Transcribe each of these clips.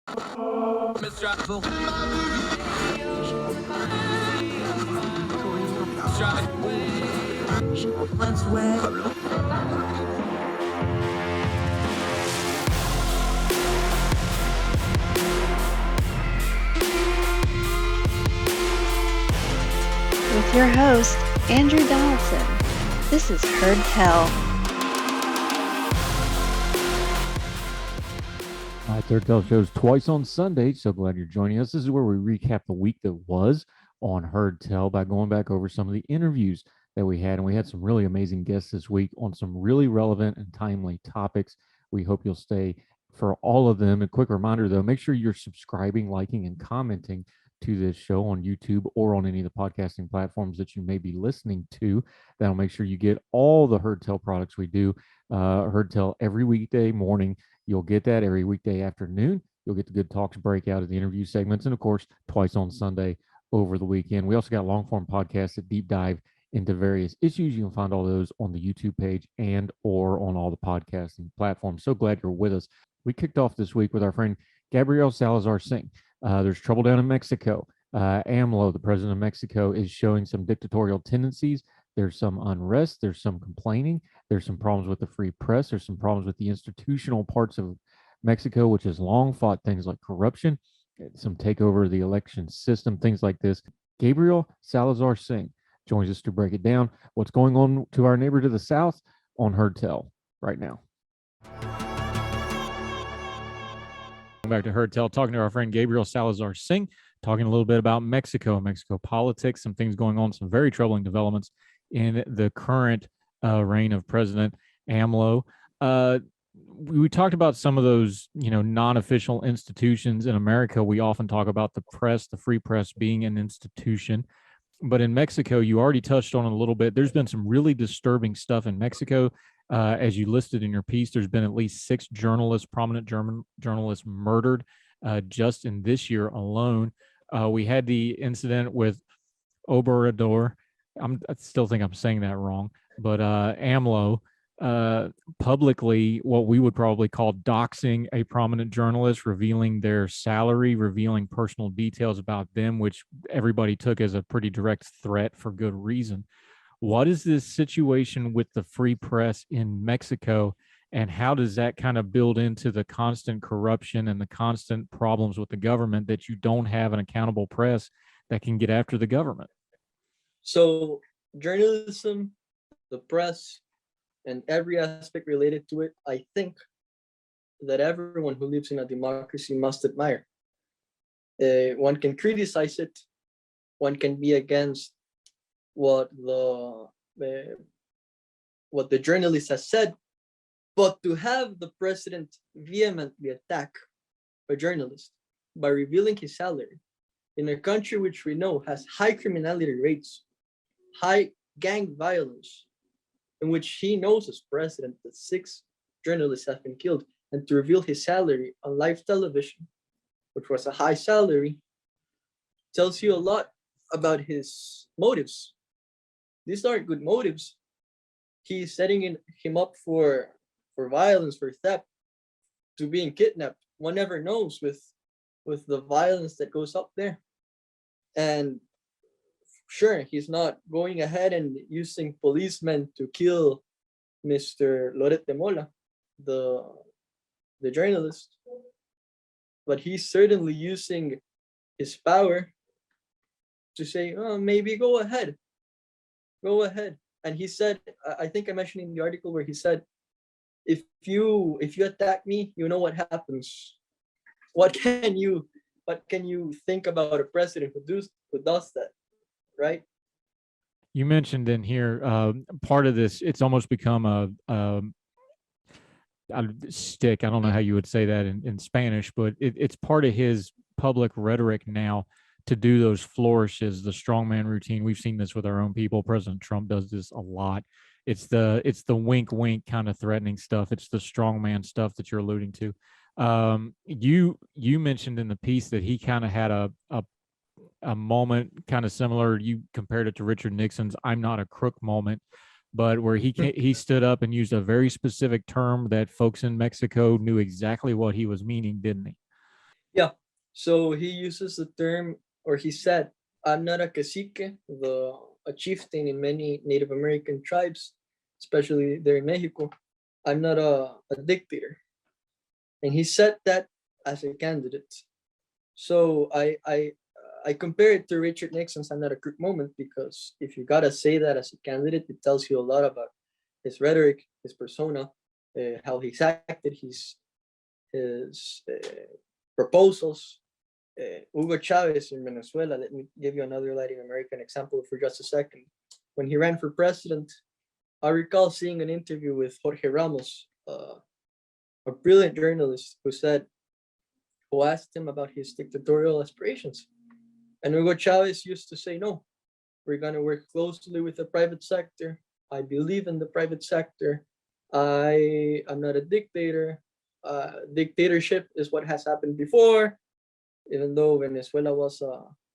With your host, Andrew Donaldson. This is Heard Tell. All right, Third Tell shows twice on Sunday. So glad you're joining us. This is where we recap the week that was on Heard Tell by going back over some of the interviews that we had. And we had some really amazing guests this week on some really relevant and timely topics. We hope you'll stay for all of them. A quick reminder, though, make sure you're subscribing, liking, and commenting to this show on YouTube or on any of the podcasting platforms that you may be listening to. That'll make sure you get all the Heard Tell products we do. Heard Tell every weekday morning. You'll get that every weekday afternoon. You'll get the Good Talks breakout of the interview segments, and of course, twice on Sunday over the weekend. We also got long form podcasts that deep dive into various issues. You can find all those on the YouTube page and or on all the podcasting platforms. So glad you're with us. We kicked off this week with our friend Gabriel Salazar Singh. There's trouble down in Mexico. AMLO, the president of Mexico, is showing some dictatorial tendencies. There's some unrest. There's some complaining. There's some problems with the free press. There's some problems with the institutional parts of Mexico, which has long fought things like corruption, some takeover of the election system, things like this. Gabriel Salazar Singh joins us to break it down. What's going on to our neighbor to the south on Heard Tell right now. Back to Heard Tell, talking to our friend Gabriel Salazar Singh, talking a little bit about Mexico politics, some things going on, some very troubling developments in the current reign of President AMLO. We talked about some of those, non-official institutions in America. We often talk about the press, the free press being an institution. But in Mexico, you already touched on it a little bit. There's been some really disturbing stuff in Mexico. As you listed in your piece, there's been at least 6 prominent German journalists murdered just in this year alone. We had the incident with Obrador. I still think I'm saying that wrong, but AMLO publicly, what we would probably call doxing a prominent journalist, revealing their salary, revealing personal details about them, which everybody took as a pretty direct threat for good reason. What is this situation with the free press in Mexico, and how does that kind of build into the constant corruption and the constant problems with the government that you don't have an accountable press that can get after the government? So journalism, the press, and every aspect related to it, I think that everyone who lives in a democracy must admire. One can criticize it, one can be against what the journalist has said, but to have the president vehemently attack a journalist by revealing his salary in a country which we know has high criminality rates, high gang violence, in which he knows as president that 6 journalists have been killed, and to reveal his salary on live television, which was a high salary, tells you a lot about his motives. These aren't good motives. He's setting him up for violence, for theft, to being kidnapped. One never knows with the violence that goes up there. And sure, he's not going ahead and using policemen to kill Mr. Loret de Mola, the journalist, but he's certainly using his power to say, oh, maybe go ahead. And he said, I think I mentioned in the article where he said, if you attack me, you know what happens. What can you think about a president who does that, right? You mentioned in here part of this, it's almost become a stick. I don't know how you would say that in Spanish, but it's part of his public rhetoric now to do those flourishes, the strongman routine. We've seen this with our own people. President Trump does this a lot. It's the wink wink kind of threatening stuff. It's the strongman stuff that you're alluding to. You mentioned in the piece that he kind of had a moment kind of similar. You compared it to Richard Nixon's "I'm not a crook" moment, but where he stood up and used a very specific term that folks in Mexico knew exactly what he was meaning, didn't he? Yeah. So he uses the term, or he said, I'm not a cacique, a chieftain in many Native American tribes, especially there in Mexico. I'm not a dictator. And he said that as a candidate. So I compare it to Richard Nixon's "I'm not a crook" moment, because if you gotta say that as a candidate, it tells you a lot about his rhetoric, his persona, how he's acted, his proposals. Hugo Chavez in Venezuela. Let me give you another Latin American example for just a second. When he ran for president, I recall seeing an interview with Jorge Ramos, a brilliant journalist who asked him about his dictatorial aspirations. And Hugo Chavez used to say, no, we're going to work closely with the private sector. I believe in the private sector. I'm not a dictator. Dictatorship is what has happened before, even though Venezuela was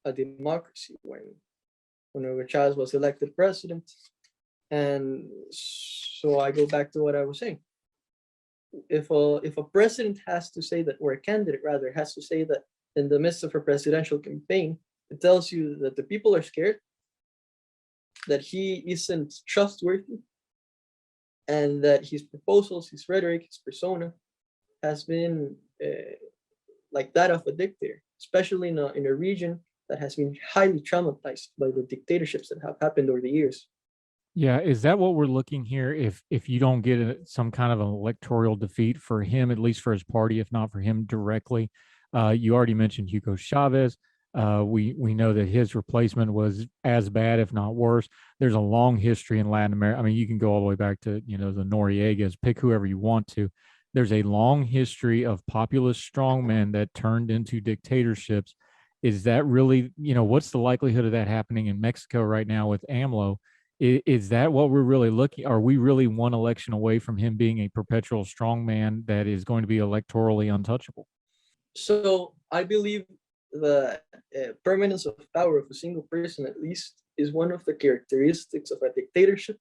a democracy when Hugo Chavez was elected president. And so I go back to what I was saying. If a president has to say that, or a candidate rather has to say that in the midst of a presidential campaign, it tells you that the people are scared, that he isn't trustworthy, and that his proposals, his rhetoric, his persona has been like that of a dictator, especially in a region that has been highly traumatized by the dictatorships that have happened over the years. Yeah, is that what we're looking here? If you don't get some kind of an electoral defeat for him, at least for his party, if not for him directly, you already mentioned Hugo Chavez. We know that his replacement was as bad, if not worse. There's a long history in Latin America. I mean, you can go all the way back to the Noriegas. Pick whoever you want to. There's a long history of populist strongmen that turned into dictatorships. Is that really what's the likelihood of that happening in Mexico right now with AMLO? Is that what we're really looking? Are we really one election away from him being a perpetual strongman that is going to be electorally untouchable? So I believe the permanence of power of a single person, at least, is one of the characteristics of a dictatorship,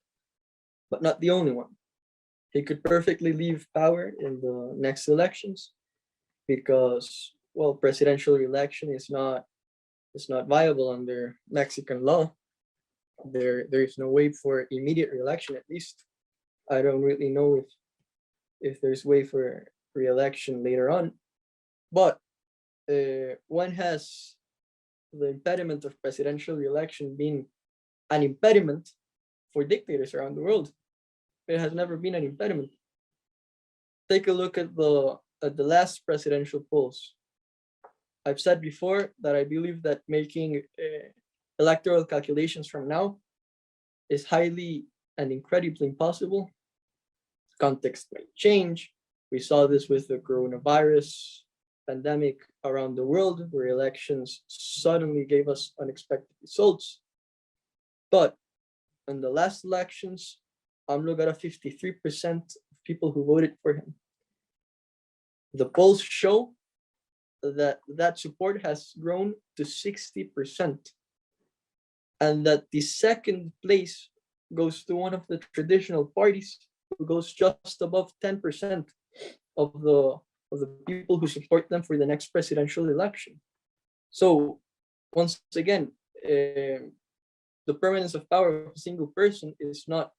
but not the only one. He could perfectly leave power in the next elections because, well, presidential election is not viable under Mexican law. There is no way for immediate reelection, at least. I don't really know if there's way for reelection later on, but one has the impediment of presidential reelection being an impediment for dictators around the world. It has never been an impediment. Take a look at the last presidential polls. I've said before that I believe that making electoral calculations from now is highly and incredibly impossible. Context might change. We saw this with the coronavirus pandemic around the world, where elections suddenly gave us unexpected results. But in the last elections, AMLO got a 53% of people who voted for him. The polls show that support has grown to 60%, and that the second place goes to one of the traditional parties who goes just above 10% of the people who support them for the next presidential election. So once again, the permanence of power of a single person is not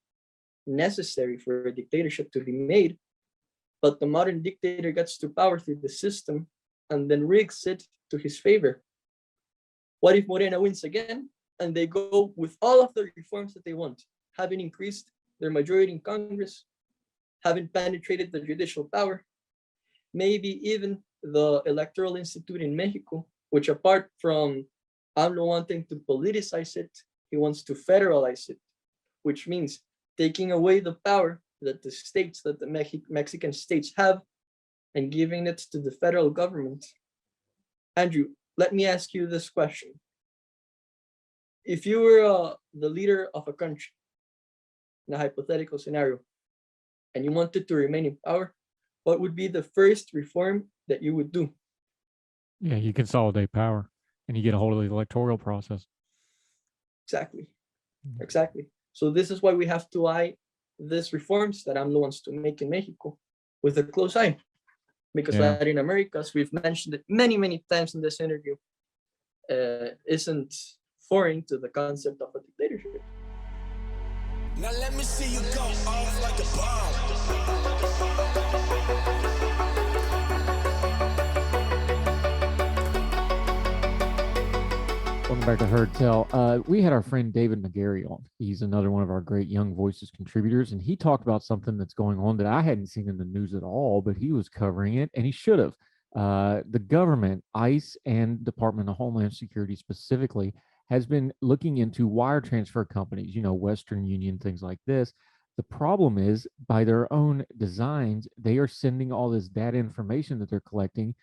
necessary for a dictatorship to be made, but the modern dictator gets to power through the system and then rigs it to his favor. What if Morena wins again and they go with all of the reforms that they want, having increased their majority in Congress, having penetrated the judicial power, maybe even the Electoral Institute in Mexico, which, apart from AMLO wanting to politicize it, he wants to federalize it, which means taking away the power that the Mexican states have and giving it to the federal government. Andrew, let me ask you this question. If you were the leader of a country in a hypothetical scenario and you wanted to remain in power, what would be the first reform that you would do? Yeah, you consolidate power and you get a hold of the electoral process. Exactly. So this is why we have to eye these reforms that AMLO wants to make in Mexico with a close eye. because Latin America, as we've mentioned it many, many times in this interview, isn't foreign to the concept of a dictatorship. Now let me see you go off like a bomb. Welcome back to Heard Tell. We had our friend David McGarry on. He's another one of our great Young Voices contributors, and he talked about something that's going on that I hadn't seen in the news at all, but he was covering it, and he should have. The government, ICE, and Department of Homeland Security specifically, has been looking into wire transfer companies, Western Union, things like this. The problem is, by their own designs, they are sending all this data information that they're collecting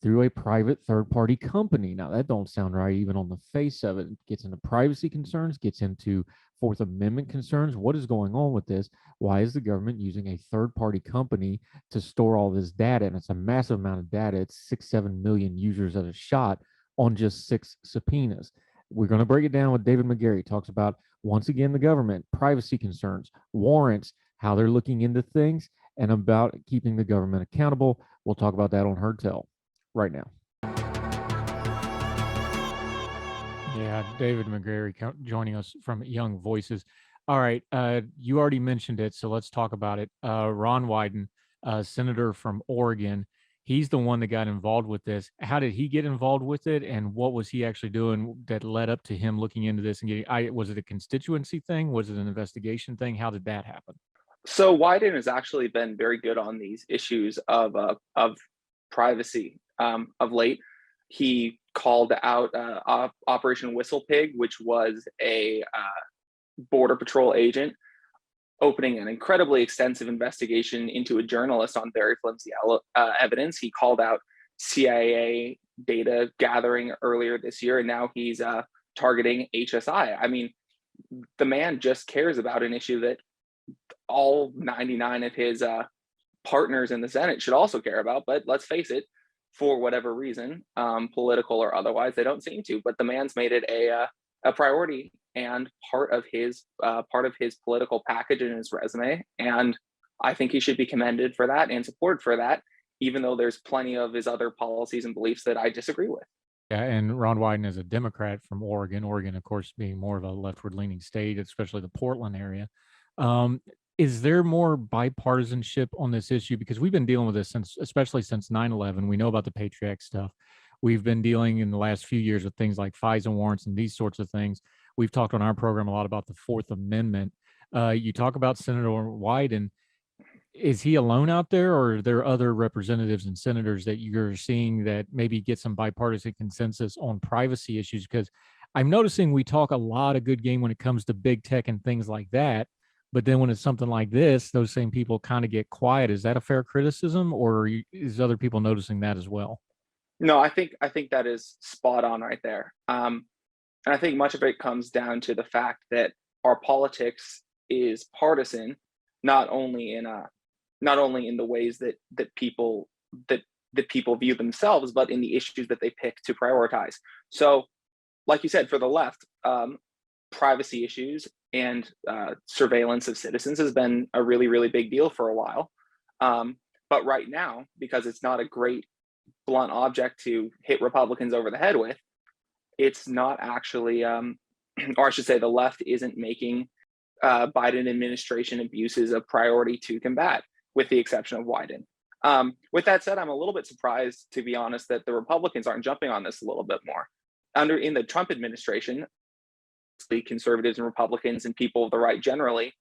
through a private third-party company. Now, that don't sound right even on the face of it. It gets into privacy concerns, gets into Fourth Amendment concerns. What is going on with this? Why is the government using a third-party company to store all this data? And it's a massive amount of data. It's 6-7 million users at a shot on just 6 subpoenas. We're going to break it down with David McGarry. Talks about, once again, the government, privacy concerns, warrants, how they're looking into things, and about keeping the government accountable. We'll talk about that on Heard Tell right now. Yeah, David McGarry joining us from Young Voices. All right, you already mentioned it, so let's talk about it. Ron Wyden, senator from Oregon, he's the one that got involved with this. How did he get involved with it, and what was he actually doing that led up to him looking into this and getting? Was it a constituency thing? Was it an investigation thing? How did that happen? So Wyden has actually been very good on these issues of privacy. Of late, he called out Operation Whistle Pig, which was a Border Patrol agent opening an incredibly extensive investigation into a journalist on very flimsy evidence. He called out CIA data gathering earlier this year, and now he's targeting HSI. I mean, the man just cares about an issue that all 99 of his partners in the Senate should also care about. But let's face it, for whatever reason, political or otherwise, they don't seem to. But the man's made it a priority and part of his political package and his resume. And I think he should be commended for that and supported for that, even though there's plenty of his other policies and beliefs that I disagree with. Yeah, and Ron Wyden is a Democrat from Oregon. Oregon, of course, being more of a leftward-leaning state, especially the Portland area. Is there more bipartisanship on this issue? Because we've been dealing with this especially since 9/11. We know about the Patriot Act stuff. We've been dealing in the last few years with things like FISA warrants and these sorts of things. We've talked on our program a lot about the Fourth Amendment. You talk about Senator Wyden. Is he alone out there, or are there other representatives and senators that you're seeing that maybe get some bipartisan consensus on privacy issues? Because I'm noticing we talk a lot of good game when it comes to big tech and things like that. But then when it's something like this, those same people kind of get quiet. Is that a fair criticism, or is other people noticing that as well? No, I think that is spot on right there. And I think much of it comes down to the fact that our politics is partisan, not only in the ways that people view themselves, but in the issues that they pick to prioritize. So, like you said, for the left, privacy issues and surveillance of citizens has been a really, really big deal for a while. But right now, because it's not a great blunt object to hit Republicans over the head with, it's not actually, or I should say the left isn't making Biden administration abuses a priority to combat, with the exception of Wyden. With that said, I'm a little bit surprised, to be honest, that the Republicans aren't jumping on this a little bit more. In the Trump administration, the conservatives and Republicans and people of the right generally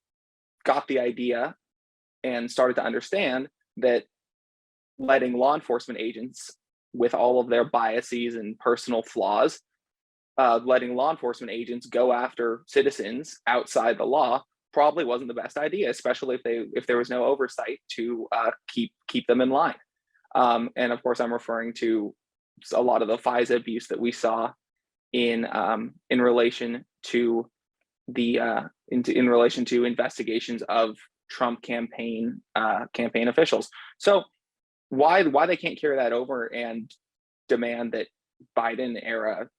got the idea and started to understand that letting law enforcement agents, with all of their biases and personal flaws, letting law enforcement agents go after citizens outside the law probably wasn't the best idea, especially if there was no oversight to keep them in line. And of course, I'm referring to a lot of the FISA abuse that we saw in relation to in relation to investigations of Trump campaign officials. So why they can't carry that over and demand that Biden era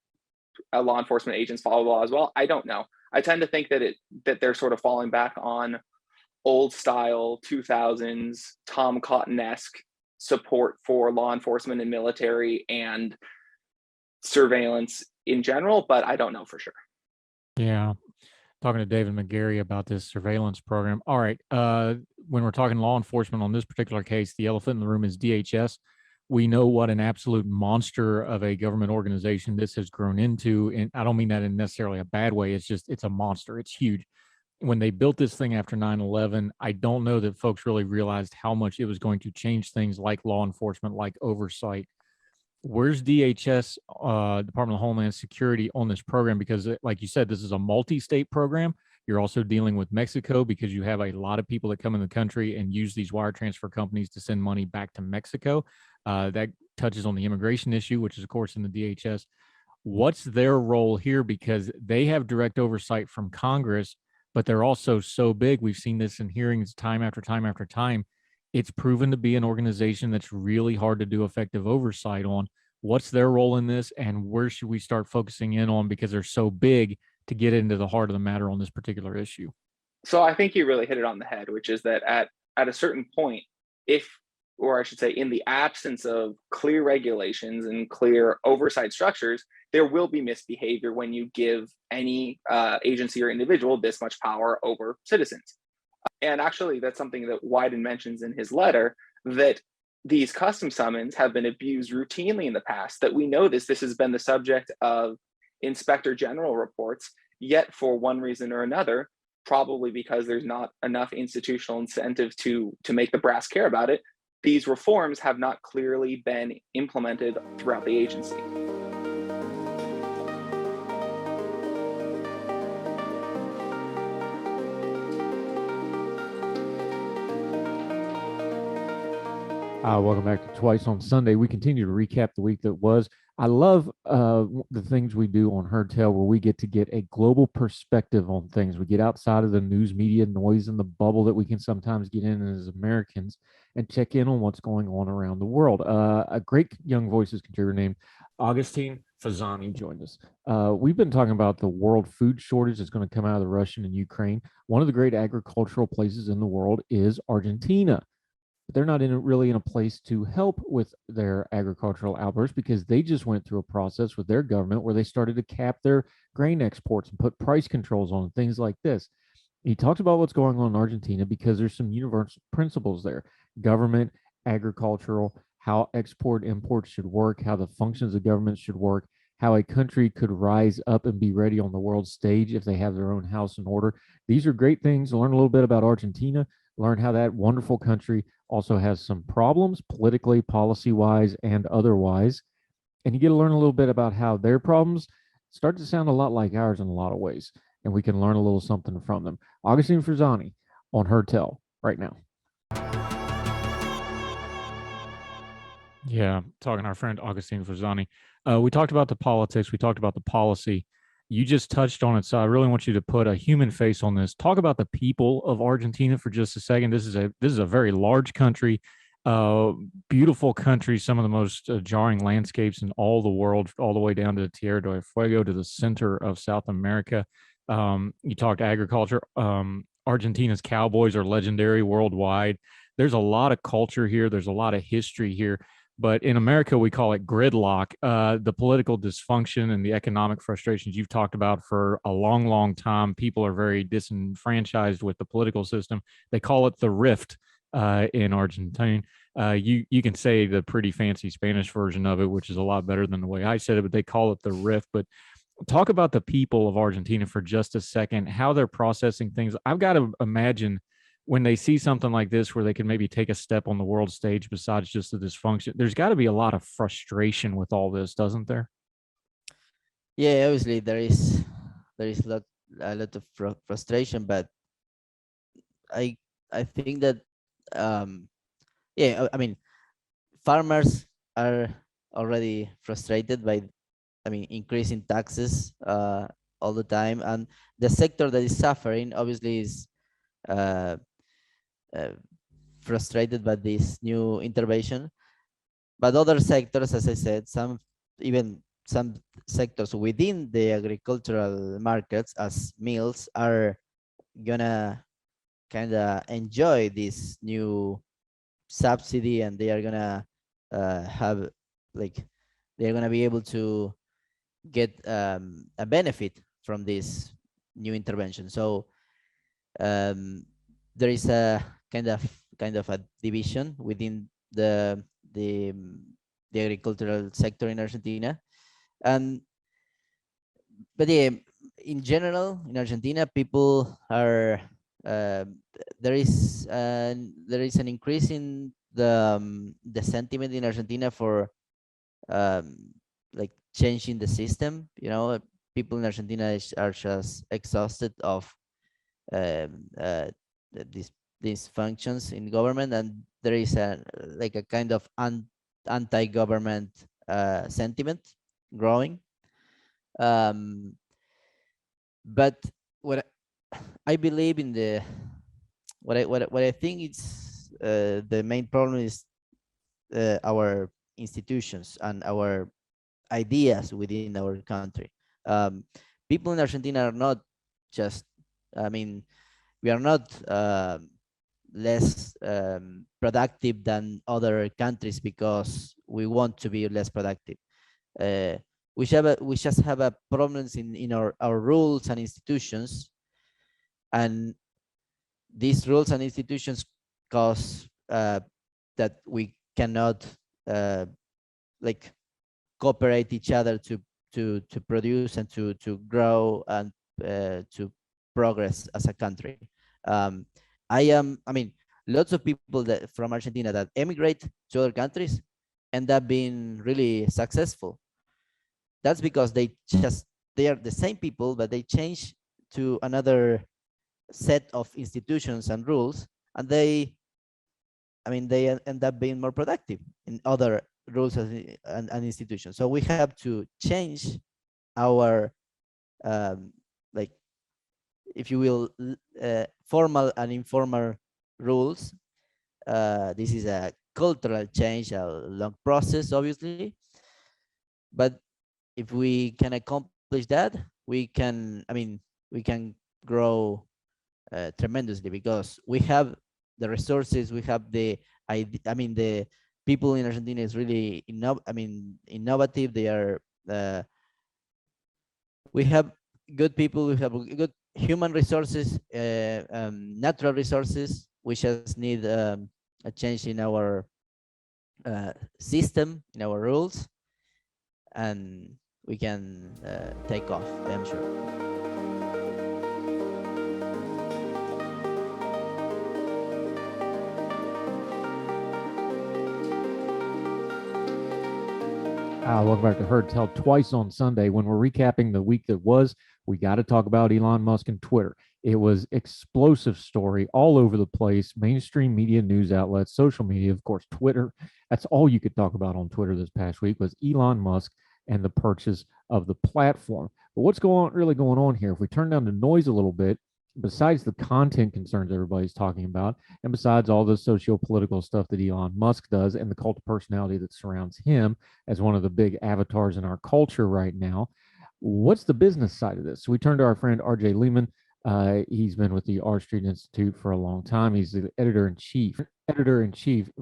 law enforcement agents follow the law as well, I don't know. I tend to think that they're sort of falling back on old style 2000s Tom Cotton-esque support for law enforcement and military and surveillance in general, but I don't know for sure. Yeah. Talking to David McGarry about this surveillance program. All right. When we're talking law enforcement on this particular case, the elephant in the room is DHS. We know what an absolute monster of a government organization this has grown into. And I don't mean that in necessarily a bad way. It's a monster. It's huge. When they built this thing after 9/11, I don't know that folks really realized how much it was going to change things like law enforcement, like oversight. Where's DHS, Department of Homeland Security, on this program? Because, like you said, this is a multi-state program. You're also dealing with Mexico because you have a lot of people that come in the country and use these wire transfer companies to send money back to Mexico. That touches on the immigration issue, which is, of course, in the DHS. What's their role here? Because they have direct oversight from Congress, but they're also so big. We've seen this in hearings time after time after time. It's proven to be an organization that's really hard to do effective oversight on. What's their role in this, and where should we start focusing in on, because they're so big, to get into the heart of the matter on this particular issue? So I think you really hit it on the head, which is that at a certain point, if, or I should say, in the absence of clear regulations and clear oversight structures, there will be misbehavior when you give any agency or individual this much power over citizens. And actually, that's something that Wyden mentions in his letter, that these custom summons have been abused routinely in the past, that we know this has been the subject of inspector general reports, yet for one reason or another, probably because there's not enough institutional incentive to make the brass care about it, these reforms have not clearly been implemented throughout the agency. Welcome back to Twice on Sunday. We continue to recap the week that was. I love the things we do on Heard Tell, where we get to get a global perspective on things. We get outside of the news media noise and the bubble that we can sometimes get in as Americans and check in on what's going on around the world. A great Young Voices contributor named Agustin Forzani joined us. We've been talking about the world food shortage that's going to come out of the Russian and Ukraine. One of the great agricultural places in the world is Argentina. But they're not really in a place to help with their agricultural outbursts, because they just went through a process with their government where they started to cap their grain exports and put price controls on things like this. He talks about what's going on in Argentina because there's some universal principles there: government, agricultural, how export imports should work, how the functions of government should work, how a country could rise up and be ready on the world stage if they have their own house in order. These are great things to learn a little bit about Argentina, learn how that wonderful country also has some problems politically, policy-wise, and otherwise. And you get to learn a little bit about how their problems start to sound a lot like ours in a lot of ways, and we can learn a little something from them. Agustin Forzani on Heard Tell right now. Yeah, talking to our friend Agustin Forzani. We talked about the politics. We talked about the policy. You just touched on it, so I really want you to put a human face on this. Talk about the people of Argentina for just a second. This is a very large country, beautiful country, some of the most jarring landscapes in all the world, all the way down to Tierra del Fuego, to the center of South America. You talked agriculture. Argentina's cowboys are legendary worldwide. There's a lot of culture here. There's a lot of history here. But in America, we call it gridlock. The political dysfunction and the economic frustrations you've talked about for a long, long time. People are very disenfranchised with the political system. They call it the rift in Argentina. You can say the pretty fancy Spanish version of it, which is a lot better than the way I said it, but they call it the rift. But talk about the people of Argentina for just a second, how they're processing things. I've got to imagine when they see something like this, where they can maybe take a step on the world stage besides just the dysfunction, there's got to be a lot of frustration with all this, doesn't there? Yeah, obviously there is a lot of frustration, but I think that I mean, farmers are already frustrated by increasing taxes all the time, and the sector that is suffering obviously is frustrated by this new intervention. But other sectors, as I said, some sectors within the agricultural markets, as mills, are gonna kind of enjoy this new subsidy, and they are gonna have like they're gonna be able to get a benefit from this new intervention. So there is a kind of a division within the the agricultural sector in Argentina, and but yeah, in general in Argentina, people are uh, there is an increase in the sentiment in Argentina for like changing the system. You know, people in Argentina are just exhausted of um, uh, these functions in government, and there is a like a kind of anti-government sentiment growing. Um, but what I believe in the what I think it's the main problem is our institutions and our ideas within our country. Um, People in Argentina are not just, I mean, we are not less productive than other countries because we want to be less productive. Uh, we just have a problems in our rules and institutions, and these rules and institutions cause that we cannot like cooperate each other to produce and to grow and to progress as a country. Um, I mean, lots of people that from Argentina that emigrate to other countries end up being really successful. That's because they are the same people, but they change to another set of institutions and rules, and they end up being more productive in other rules and institutions. So we have to change our like, if you will, formal and informal rules. This is a cultural change, a long process, obviously, but if we can accomplish that, we can, we can grow tremendously, because we have the resources, we have the the people in Argentina is really innovative. They are we have good people, we have good human resources, natural resources. We just need a change in our system, in our rules, and we can take off, I'm sure. Welcome back to Heard Tell Twice on Sunday. When we're recapping the week that was, we got to talk about Elon Musk and Twitter. It was explosive story all over the place. Mainstream media, news outlets, social media, of course, Twitter. That's all you could talk about on Twitter this past week was Elon Musk and the purchase of the platform. But what's really going on here? If we turn down the noise a little bit, besides the content concerns everybody's talking about, and besides all the socio-political stuff that Elon Musk does and the cult of personality that surrounds him as one of the big avatars in our culture right now, what's the business side of this? So we turn to our friend RJ Lehman. He's been with the R Street Institute for a long time. He's the editor-in-chief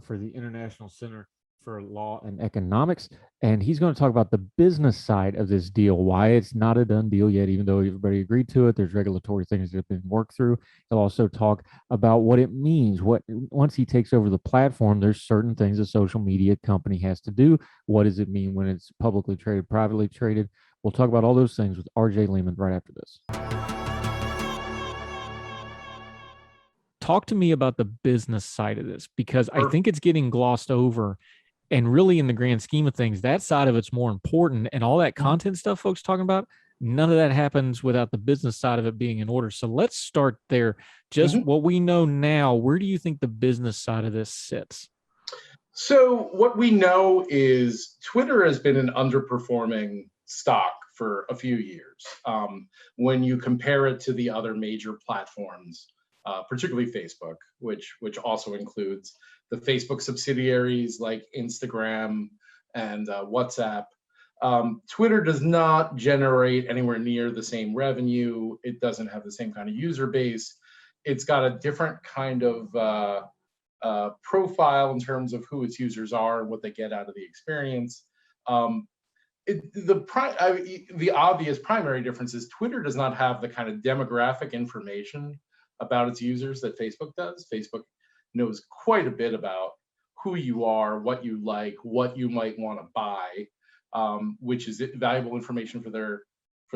for the International Center for Law and Economics, and he's going to talk about the business side of this deal, why it's not a done deal yet, even though everybody agreed to it. There's regulatory things that have been worked through. He'll also talk about what it means. Once he takes over the platform, there's certain things a social media company has to do. What does it mean when it's publicly traded, privately traded? We'll talk about all those things with RJ Lehman right after this. Talk to me about the business side of this, because I think it's getting glossed over. And really, in the grand scheme of things, that side of it's more important. And all that content stuff folks talking about, none of that happens without the business side of it being in order. So let's start there. Just what we know now, where do you think the business side of this sits? So what we know is Twitter has been an underperforming stock for a few years. When you compare it to the other major platforms, particularly Facebook, which also includes the Facebook subsidiaries like Instagram and WhatsApp. Twitter does not generate anywhere near the same revenue. It doesn't have the same kind of user base. It's got a different kind of profile in terms of who its users are and what they get out of the experience. The obvious primary difference is Twitter does not have the kind of demographic information about its users that Facebook does. Facebook knows quite a bit about who you are, what you like, what you might want to buy, which is valuable information for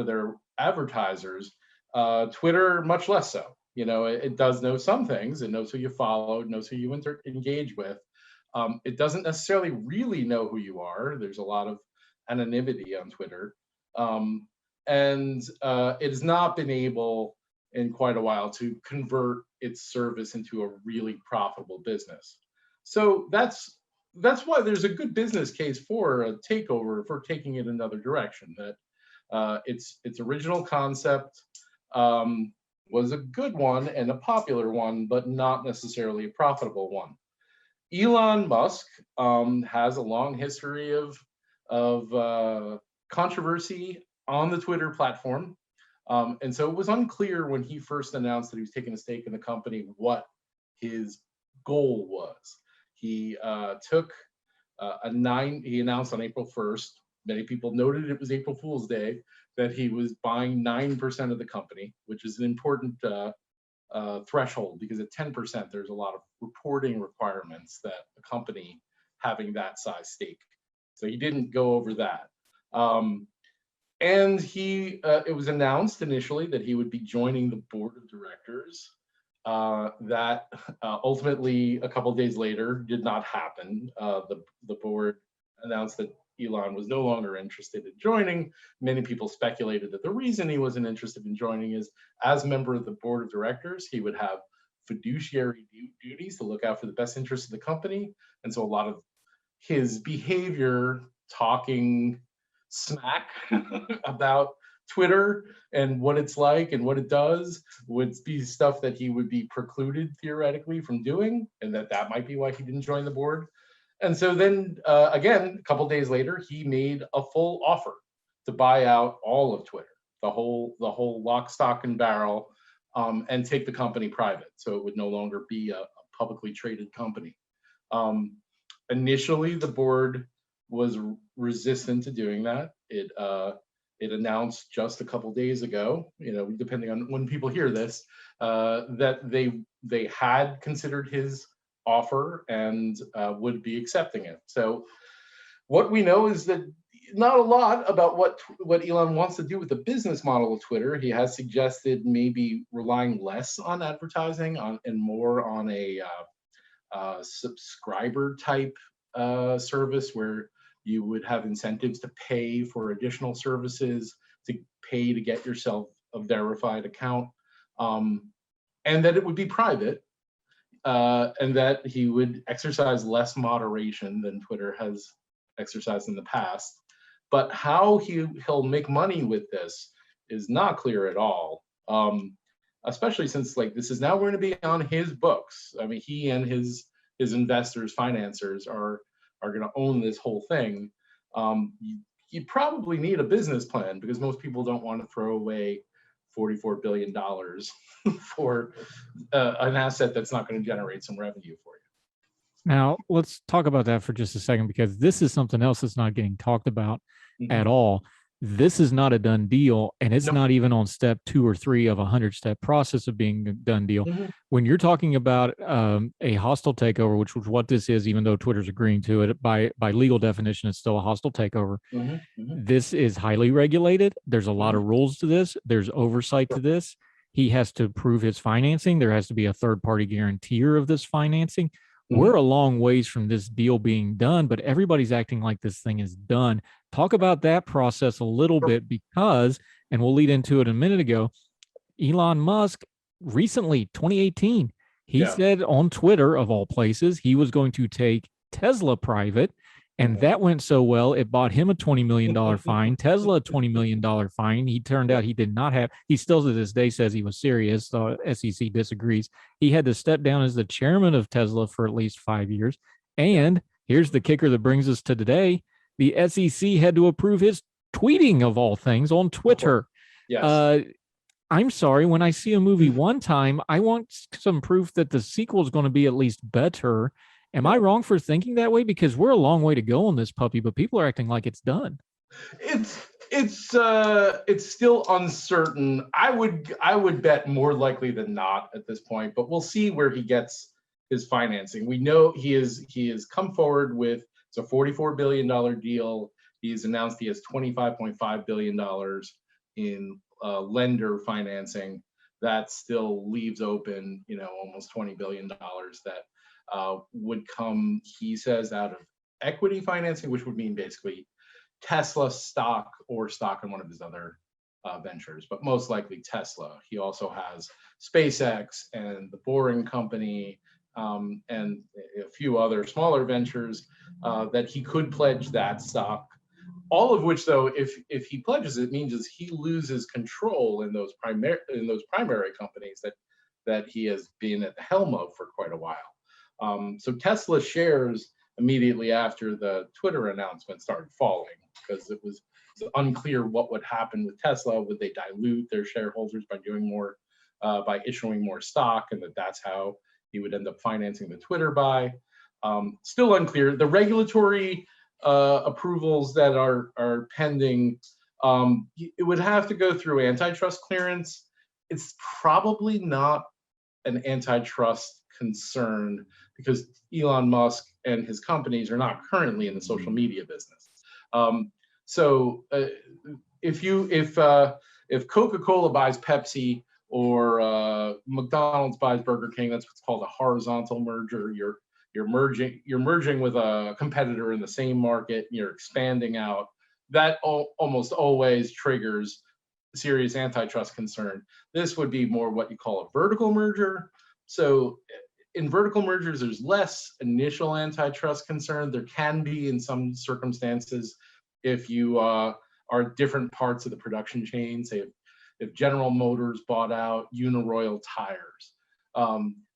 their advertisers. Twitter, much less so. It does know some things. It knows who you follow, it knows who you engage with. It doesn't necessarily really know who you are. There's a lot of anonymity on Twitter. And it has not been able in quite a while to convert its service into a really profitable business. So that's why there's a good business case for a takeover, for taking it another direction. That its original concept was a good one and a popular one, but not necessarily a profitable one. Elon Musk has a long history of controversy on the Twitter platform. And so it was unclear when he first announced that he was taking a stake in the company what his goal was. He he announced on April 1st, many people noted it was April Fool's Day, that he was buying 9% of the company, which is an important threshold, because at 10%, there's a lot of reporting requirements that a company having that size stake. So he didn't go over that. And it was announced initially that he would be joining the board of directors. That ultimately, a couple of days later, did not happen. The board announced that Elon was no longer interested in joining. Many people speculated that the reason he wasn't interested in joining is, as a member of the board of directors, he would have fiduciary duties to look out for the best interests of the company. And so a lot of his behavior, talking smack about Twitter and what it's like and what it does, would be stuff that he would be precluded theoretically from doing, and that might be why he didn't join the board. And so then again, a couple days later, he made a full offer to buy out all of Twitter, the whole lock, stock, and barrel, and take the company private, so it would no longer be a publicly traded company. Initially, the board was resistant to doing that. It announced just a couple days ago, depending on when people hear this, that they had considered his offer and would be accepting it. So what we know is that not a lot about what Elon wants to do with the business model of Twitter. He has suggested maybe relying less on advertising and more on a subscriber type service, where you would have incentives to pay for additional services, to pay to get yourself a verified account, and that it would be private, and that he would exercise less moderation than Twitter has exercised in the past. But how he'll make money with this is not clear at all, especially since this is now going to be on his books. I mean, he and his investors, financiers are going to own this whole thing. You probably need a business plan, because most people don't want to throw away $44 billion for an asset that's not going to generate some revenue for you. Now, let's talk about that for just a second, because this is something else that's not getting talked about at all. This is not a done deal, and it's not even on step 2 or 3 of a 100-step process of being a done deal. When you're talking about a hostile takeover, which was what this is, even though Twitter's agreeing to it, by legal definition, it's still a hostile takeover. This is highly regulated. There's a lot of rules to this. There's oversight to this. He has to prove his financing. There has to be a third-party guarantor of this financing. We're a long ways from this deal being done, but everybody's acting like this thing is done. Talk about that process a little bit, because, and we'll lead into it a minute ago, Elon Musk recently, 2018, he said on Twitter, of all places, he was going to take Tesla private. And that went so well, it bought him a $20 million fine, Tesla a $20 million fine. He turned out he did not have, he still to this day says he was serious, so SEC disagrees. He had to step down as the chairman of Tesla for at least 5 years. And here's the kicker that brings us to today. The SEC had to approve his tweeting, of all things, on Twitter. I'm sorry, when I see a movie one time, I want some proof that the sequel is going to be at least better. Am I wrong for thinking that way? Because we're a long way to go on this puppy, but people are acting like it's done. It's still uncertain. I would bet more likely than not at this point, but we'll see where he gets his financing. We know he has come forward with it's a $44 billion deal. He's announced he has $25.5 billion in lender financing. That still leaves open, almost $20 billion that would come, he says, out of equity financing, which would mean basically Tesla stock or stock in one of his other ventures, but most likely Tesla. He also has SpaceX and the Boring Company and a few other smaller ventures that he could pledge that stock. All of which, though, if he pledges it, means he loses control in those primary companies that he has been at the helm of for quite a while. So Tesla shares immediately after the Twitter announcement started falling because it was unclear what would happen with Tesla. Would they dilute their shareholders by doing more, by issuing more stock, and that's how he would end up financing the Twitter buy? Still unclear. The regulatory approvals that are pending, it would have to go through antitrust clearance. It's probably not an antitrust concern because Elon Musk and his companies are not currently in the social media business. So if Coca-Cola buys Pepsi or McDonald's buys Burger King, that's what's called a horizontal merger. You're merging with a competitor in the same market. You're expanding out. That almost always triggers serious antitrust concern. This would be more what you call a vertical merger. So in vertical mergers, there's less initial antitrust concern. There can be in some circumstances if you are different parts of the production chain. Say if General Motors bought out Uniroyal Tires,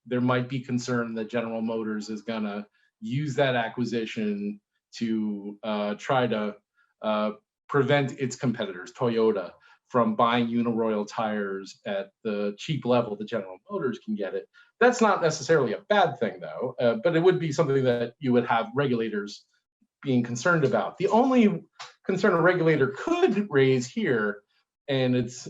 there might be concern that General Motors is going to use that acquisition to try to prevent its competitors, Toyota, from buying Uniroyal Tires at the cheap level that General Motors can get it. That's not necessarily a bad thing, though, but it would be something that you would have regulators being concerned about. The only concern a regulator could raise here, and it's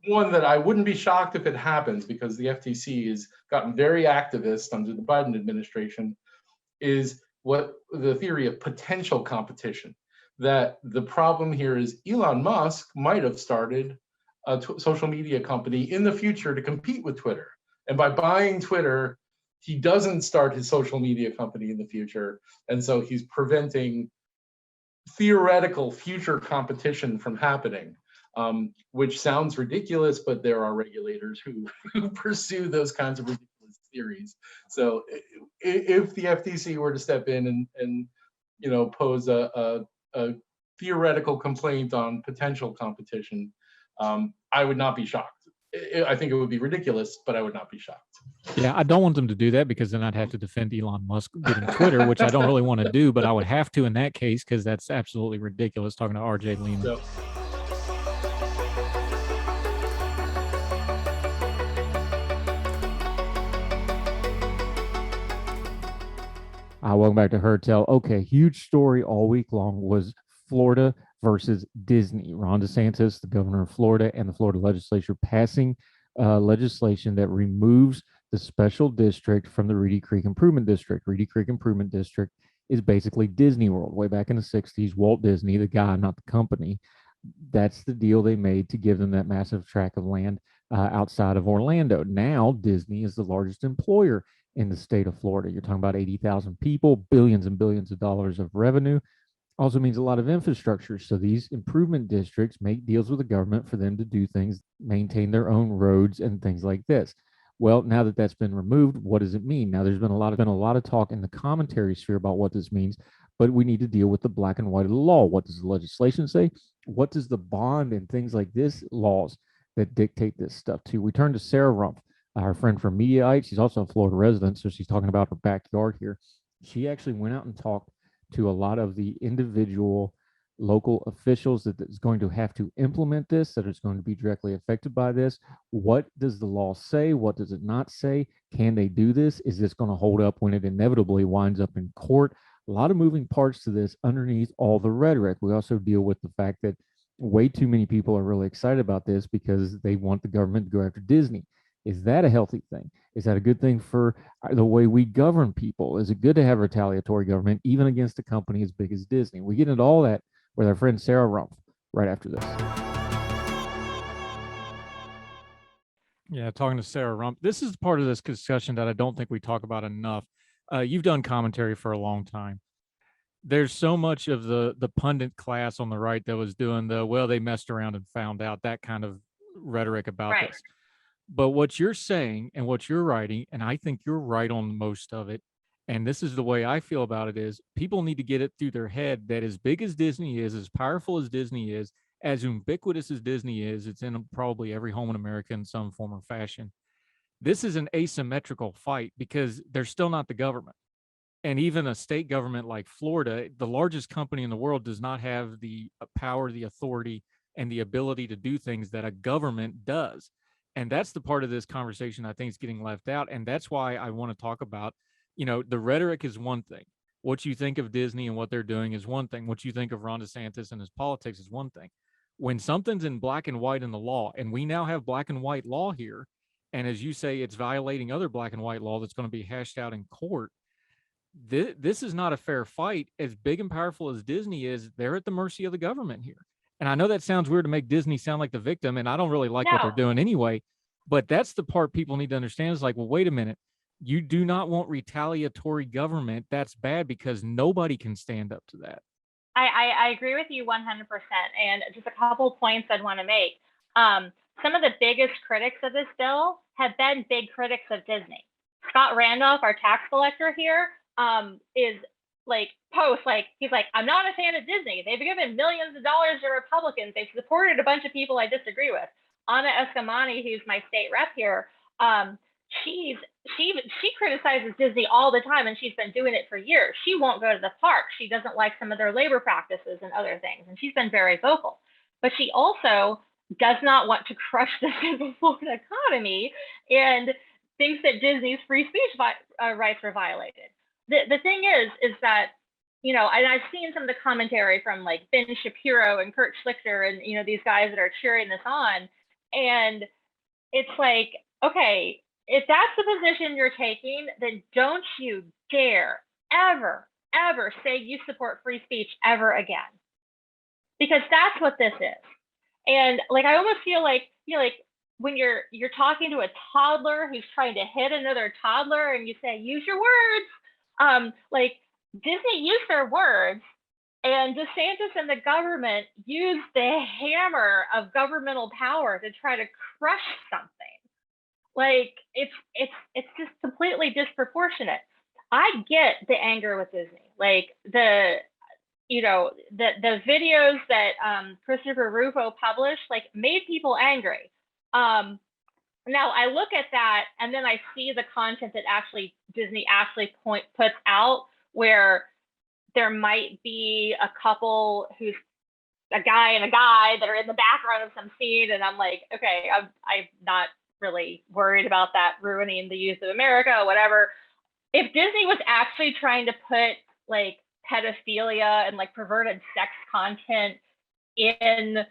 one that I wouldn't be shocked if it happens because the FTC has gotten very activist under the Biden administration, is what the theory of potential competition. That the problem here is Elon Musk might have started a social media company in the future to compete with Twitter. And by buying Twitter, he doesn't start his social media company in the future. And so he's preventing theoretical future competition from happening, which sounds ridiculous, but there are regulators who pursue those kinds of ridiculous theories. So if the FTC were to step in and pose a theoretical complaint on potential competition, I would not be shocked. I think it would be ridiculous, but I would not be shocked. Yeah, I don't want them to do that because then I'd have to defend Elon Musk getting Twitter, which I don't really want to do, but I would have to in that case because that's absolutely ridiculous talking to RJ Lehman. So, welcome back to Herd Tell. Okay, huge story all week long was Florida versus Disney. Ron DeSantis, the governor of Florida, and the Florida legislature passing legislation that removes the special district from the Reedy Creek Improvement District. Reedy Creek Improvement District is basically Disney World. Way back in the 60s, Walt Disney, the guy, not the company, that's the deal they made to give them that massive tract of land outside of Orlando. Now, Disney is the largest employer in the state of Florida. You're talking about 80,000 people, billions and billions of dollars of revenue. Also means a lot of infrastructure. So these improvement districts make deals with the government for them to do things, maintain their own roads and things like this. Well, now that that's been removed, what does it mean? Now, there's been a lot of talk in the commentary sphere about what this means, but we need to deal with the black and white of the law. What does the legislation say? What does the bond and things like this laws that dictate this stuff to? We turn to Sarah Rumpf, our friend from Mediaite. She's also a Florida resident, so she's talking about her backyard here. She actually went out and talked to a lot of the individual local officials that is going to have to implement this, that is going to be directly affected by this. What does the law say? What does it not say? Can they do this? Is this going to hold up when it inevitably winds up in court? A lot of moving parts to this underneath all the rhetoric. We also deal with the fact that way too many people are really excited about this because they want the government to go after Disney. Is that a healthy thing? Is that a good thing for the way we govern people? Is it good to have retaliatory government, even against a company as big as Disney? We get into all that with our friend Sarah Rumpf right after this. Yeah, talking to Sarah Rumpf. This is part of this discussion that I don't think we talk about enough. You've done commentary for a long time. There's so much of the pundit class on the right that was doing they messed around and found out, that kind of rhetoric about this. But what you're saying and what you're writing, and I think you're right on most of it, and this is the way I feel about it, is people need to get it through their head that as big as Disney is, as powerful as Disney is, as ubiquitous as Disney is, it's in probably every home in America in some form or fashion. This is an asymmetrical fight because they're still not the government. And even a state government like Florida, the largest company in the world, does not have the power, the authority, and the ability to do things that a government does. And that's the part of this conversation I think is getting left out. And that's why I want to talk about, the rhetoric is one thing. What you think of Disney and what they're doing is one thing. What you think of Ron DeSantis and his politics is one thing. When something's in black and white in the law, and we now have black and white law here, and as you say, it's violating other black and white law that's going to be hashed out in court, this is not a fair fight. As big and powerful as Disney is, they're at the mercy of the government here. And I know that sounds weird to make Disney sound like the victim, and I don't really like what they're doing anyway, but that's the part people need to understand is like, well, wait a minute. You do not want retaliatory government. That's bad because nobody can stand up to that. I agree with you 100%. And just a couple points I'd want to make. Some of the biggest critics of this bill have been big critics of Disney. Scott Randolph, our tax collector here, is he's like, I'm not a fan of Disney. They've given millions of dollars to Republicans. They've supported a bunch of people I disagree with. Anna Eskamani, who's my state rep here, she criticizes Disney all the time, and she's been doing it for years. She won't go to the park. She doesn't like some of their labor practices and other things, and she's been very vocal. But she also does not want to crush the Florida economy and thinks that Disney's free speech rights were violated. The thing is that, and I've seen some of the commentary from like Ben Shapiro and Kurt Schlichter and, these guys that are cheering this on. And it's like, okay, if that's the position you're taking, then don't you dare ever say you support free speech ever again. Because that's what this is. And like, I almost feel like, when you're talking to a toddler who's trying to hit another toddler and you say, use your words, like Disney used their words, and DeSantis and the government used the hammer of governmental power to try to crush something. Like it's just completely disproportionate. I get the anger with Disney, like the videos that Christopher Rufo published, like made people angry. Now I look at that and then I see the content that Disney puts out, where there might be a couple who's a guy and a guy that are in the background of some scene, and I'm like, okay, I'm not really worried about that ruining the youth of America or whatever. If Disney was actually trying to put like pedophilia and like perverted sex content in,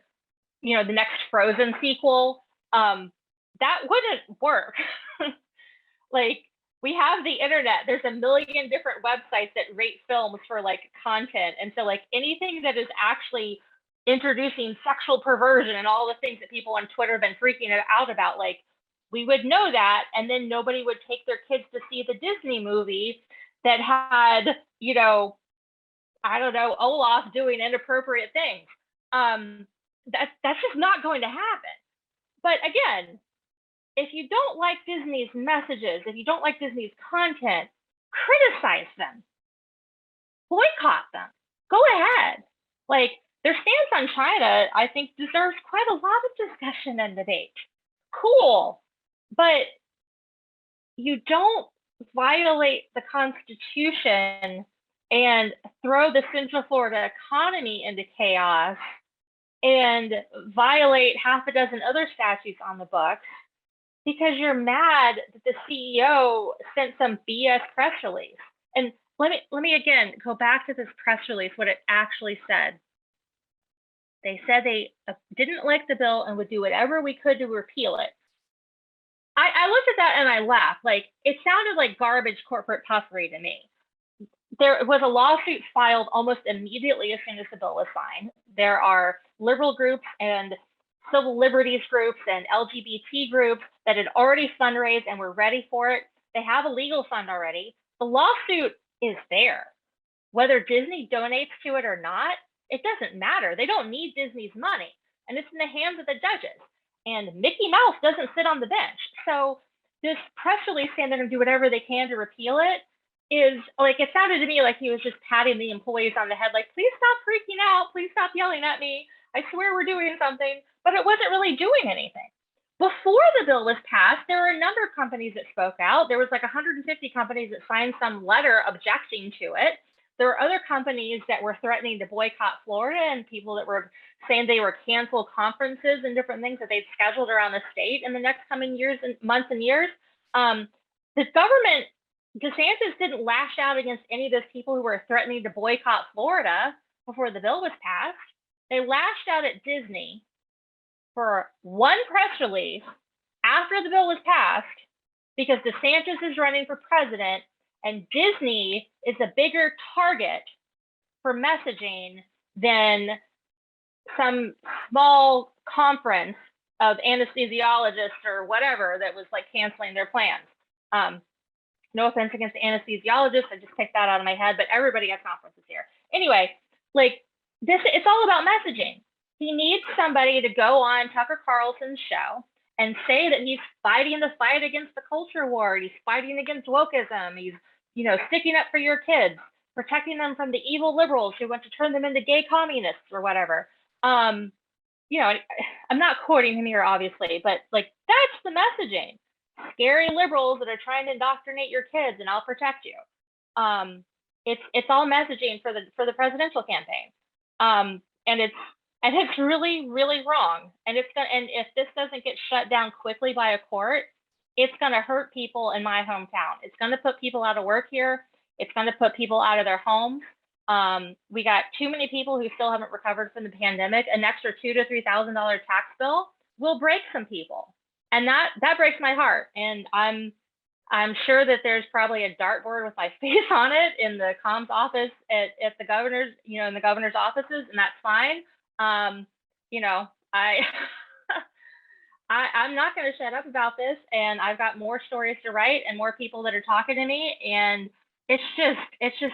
the next Frozen sequel, that wouldn't work. Like, we have the internet. There's a million different websites that rate films for like content. And so like anything that is actually introducing sexual perversion and all the things that people on Twitter have been freaking out about, like, we would know that, and then nobody would take their kids to see the Disney movie that had, I don't know, Olaf doing inappropriate things. That's just not going to happen. But again, if you don't like Disney's messages, if you don't like Disney's content, criticize them, boycott them, go ahead. Like, their stance on China, I think, deserves quite a lot of discussion and debate. Cool. But you don't violate the Constitution and throw the Central Florida economy into chaos and violate half a dozen other statutes on the books because you're mad that the CEO sent some BS press release. And let me again go back to this press release, what it actually said. They said they didn't like the bill and would do whatever we could to repeal it. I looked at that and I laughed. Like, it sounded like garbage corporate puffery to me. There was a lawsuit filed almost immediately as soon as the bill was signed. There are liberal groups and civil liberties groups and LGBT groups that had already fundraised and were ready for it. They have a legal fund already. The lawsuit is there. Whether Disney donates to it or not, it doesn't matter. They don't need Disney's money, and it's in the hands of the judges. And Mickey Mouse doesn't sit on the bench. So this press release saying they're going to do whatever they can to repeal it is like, it sounded to me like he was just patting the employees on the head, like, please stop freaking out. Please stop yelling at me. I swear we're doing something, but it wasn't really doing anything. Before the bill was passed, there were a number of companies that spoke out. There was like 150 companies that signed some letter objecting to it. There were other companies that were threatening to boycott Florida and people that were saying they were cancel conferences and different things that they'd scheduled around the state in the next coming years and months and years. The government, DeSantis didn't lash out against any of those people who were threatening to boycott Florida before the bill was passed. They lashed out at Disney for one press release after the bill was passed because DeSantis is running for president and Disney is a bigger target for messaging than some small conference of anesthesiologists or whatever that was like canceling their plans. No offense against anesthesiologists, I just picked that out of my head, but everybody has conferences here. Anyway, like this, it's all about messaging. He needs somebody to go on Tucker Carlson's show and say that he's fighting the fight against the culture war. He's fighting against wokeism. He's, sticking up for your kids, protecting them from the evil liberals who want to turn them into gay communists or whatever. I'm not quoting him here, obviously, but like that's the messaging. Scary liberals that are trying to indoctrinate your kids, and I'll protect you. It's all messaging for the presidential campaign, and it's really, really wrong. And if this doesn't get shut down quickly by a court, it's going to hurt people in my hometown. It's going to put people out of work here. It's going to put people out of their homes. We got too many people who still haven't recovered from the pandemic. An extra $2,000 to $3,000 tax bill will break some people, and that breaks my heart. And I'm sure that there's probably a dartboard with my face on it in the comms office at the governor's, in the governor's offices, and that's fine. I'm not going to shut up about this, and I've got more stories to write and more people that are talking to me, and it's just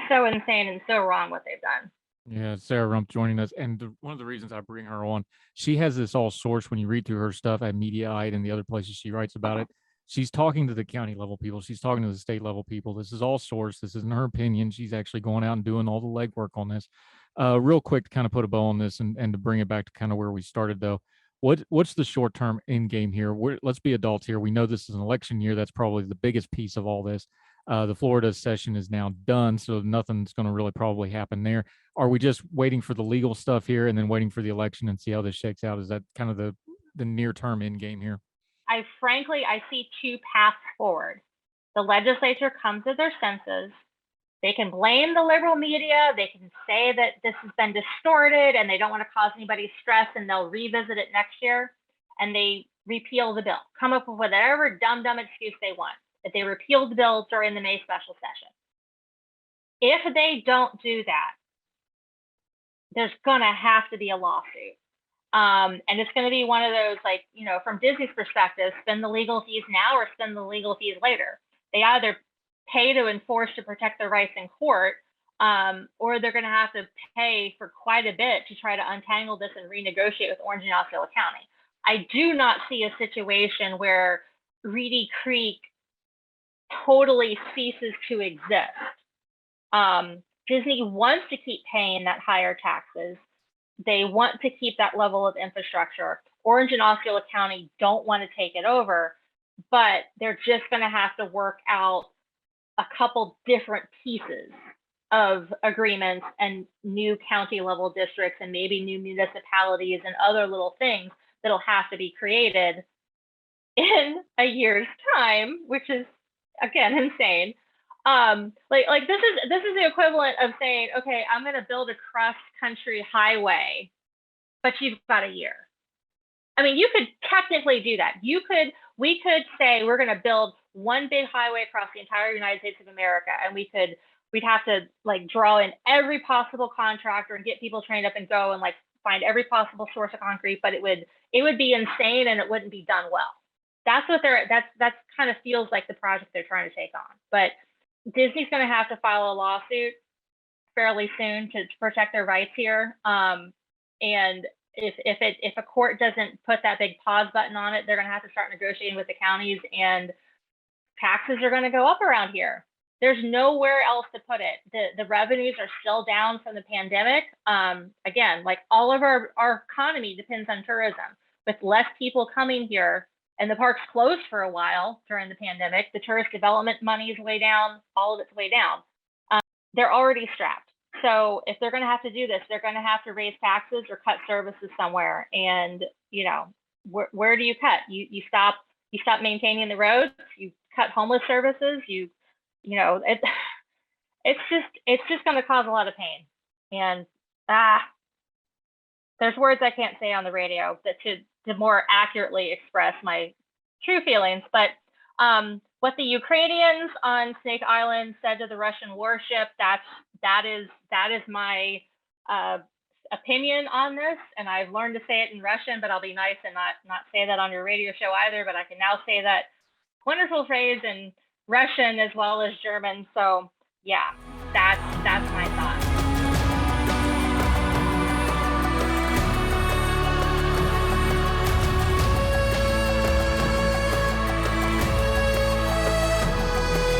so insane and so wrong what they've done. Yeah, Sarah Rumpf joining us, and one of the reasons I bring her on, she has this all sourced when you read through her stuff at Mediaite and the other places she writes about it. She's talking to the county level people. She's talking to the state level people. This is all sourced. This isn't her opinion. She's actually going out and doing all the legwork on this. Real quick to kind of put a bow on this and to bring it back to kind of where we started, though. What's the short-term end game here? Let's be adults here. We know this is an election year. That's probably the biggest piece of all this. The Florida session is now done, so nothing's going to really probably happen there. Are we just waiting for the legal stuff here and then waiting for the election and see how this shakes out? Is that kind of the near-term end game here? I see two paths forward. The legislature comes to their senses. They can blame the liberal media. They can say that this has been distorted and they don't want to cause anybody stress, and they'll revisit it next year, and they repeal the bill, come up with whatever dumb excuse they want, that they repealed the bill during the May special session. If they don't do that, there's going to have to be a lawsuit. And it's going to be one of those, like, from Disney's perspective, spend the legal fees now or spend the legal fees later. They either pay to enforce to protect their rights in court, or they're going to have to pay for quite a bit to try to untangle this and renegotiate with Orange and Osceola County. I do not see a situation where Reedy Creek totally ceases to exist. Disney wants to keep paying that higher taxes. They want to keep that level of infrastructure. Orange and Osceola County don't want to take it over, but they're just going to have to work out a couple different pieces of agreements and new county level districts and maybe new municipalities and other little things that'll have to be created in a year's time, which is again insane. Like this is the equivalent of saying, okay, I'm going to build a cross-country highway, but you've got a year. I mean, you could technically do that. We could say we're going to build one big highway across the entire United States of America, and we'd have to like draw in every possible contractor and get people trained up and go and like find every possible source of concrete, but it would be insane and it wouldn't be done well. That's what that's kind of feels like the project they're trying to take on. But Disney's going to have to file a lawsuit fairly soon to protect their rights here. And if a court doesn't put that big pause button on it, they're going to have to start negotiating with the counties, and taxes are going to go up around here. There's nowhere else to put it. The revenues are still down from the pandemic. Again, like all of our economy depends on tourism. With less people coming here and the parks closed for a while during the pandemic, the tourist development money is way down, all of it's way down. They're already strapped. So if they're going to have to do this, they're going to have to raise taxes or cut services somewhere. And, you know, where do you cut? You stop maintaining the roads, you cut homeless services, you know, it's just going to cause a lot of pain. And there's words I can't say on the radio that to more accurately express my true feelings. But what the Ukrainians on Snake Island said to the Russian warship, that is my opinion on this. And I've learned to say it in Russian, but I'll be nice and not say that on your radio show either. But I can now say that wonderful phrase in Russian as well as German. So yeah, that's my thought.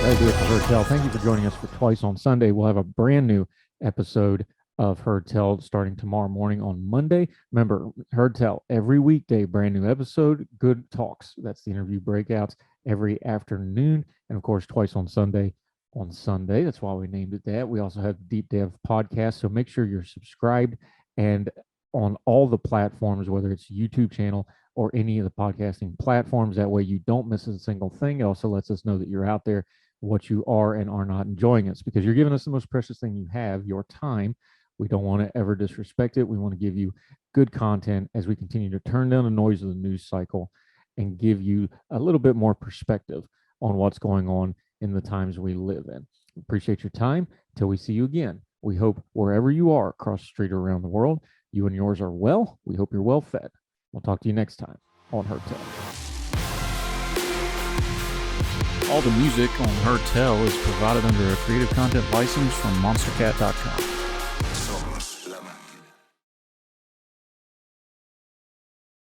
That'll do it for Heard Tell. Thank you for joining us for Twice on Sunday. We'll have a brand new episode of Heard Tell starting tomorrow morning on Monday. Remember, Heard Tell every weekday, brand new episode, good talks. That's the interview breakouts every afternoon. And of course, Twice on Sunday on Sunday. That's why we named it that. We also have Deep Dev podcast. So make sure you're subscribed and on all the platforms, whether it's YouTube channel or any of the podcasting platforms. That way you don't miss a single thing. It also lets us know that you're out there, what you are and are not enjoying us, because you're giving us the most precious thing you have, your time. We don't want to ever disrespect it. We want to give you good content as we continue to turn down the noise of the news cycle and give you a little bit more perspective on what's going on in the times we live in. Appreciate your time. Till we see you again. We hope wherever you are across the street or around the world, you and yours are well. We hope you're well fed. We'll talk to you next time on Heard Tell. All the music on Heard Tell is provided under a Creative Content license from monstercat.com.